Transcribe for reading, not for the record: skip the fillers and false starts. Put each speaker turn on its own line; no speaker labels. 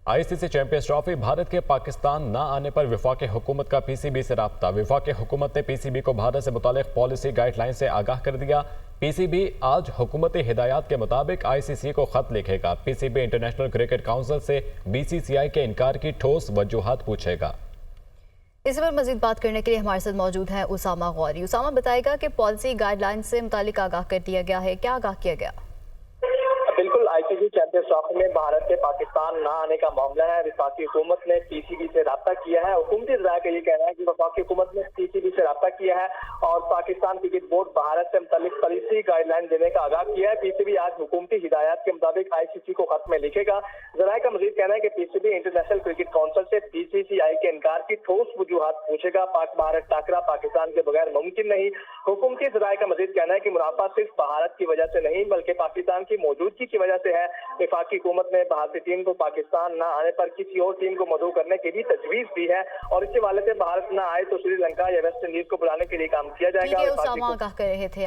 ICC champions trophy Bharat के पाकिस्तान न आने पर वफाकी हुकूमत का पीसीबी से राब्ता। वफाकी हुकूमत ने पीसीबी को भारत से मुतालिक पॉलिसी गाइडलाइन से आगाह कर दिया। पीसीबी आज हुकूमती हिदायत के मुताबिक आईसीसी को खत लिखेगा। पीसीबी इंटरनेशनल क्रिकेट काउंसिल से बीसीसीआई के इनकार की ठोस वजूहात पूछेगा।
इस पर मजीद बात करने के लिए हमारे साथ मौजूद है उसामा गौरी। उसामा, बताएगा कि पॉलिसी गाइडलाइन से मुतालिक आगाह कर दिया गया है, क्या आगाह किया गया?
बिल्कुल, आईसीसी चैंपियंस ट्रॉफी में भारत के पाकिस्तान न आने का मामला है। वफाकी हुकूमत ने पीसीबी से राब्ता किया है। हुकूमती ज़राए का ये कहना है कि वफाकी हुकूमत ने पीसीबी से राब्ता किया है और पाकिस्तान क्रिकेट बोर्ड भारत से मुतालिक पॉलिसी गाइडलाइन देने का आगाह किया है। पीसीबी आज हुकूमती हिदायत के मुताबिक आईसीसी को खत में लिखेगा। ज़राए का मजीद कहना है कि पीसीबी इंटरनेशनल क्रिकेट काउंसिल से बीसीसीआई के इनकार की ठोस वजूहात पूछेगा। पाक भारत टाकरा पाकिस्तान के बगैर मुमकिन नहीं। हुकूमती ज़राए का मजीद कहना है कि मुनाफा सिर्फ भारत की वजह से नहीं बल्कि पाकिस्तान की मौजूदगी की वजह से है। वफाकी हुकूमत ने भारतीय टीम को पाकिस्तान न आने पर किसी और टीम को मदऊ करने की भी तजवीज दी है और इस हवाले से भारत न आए तो श्रीलंका या वेस्ट इंडीज को बुलाने के लिए काम किया जाएगा।
उसामा आगाह कर रहे थे।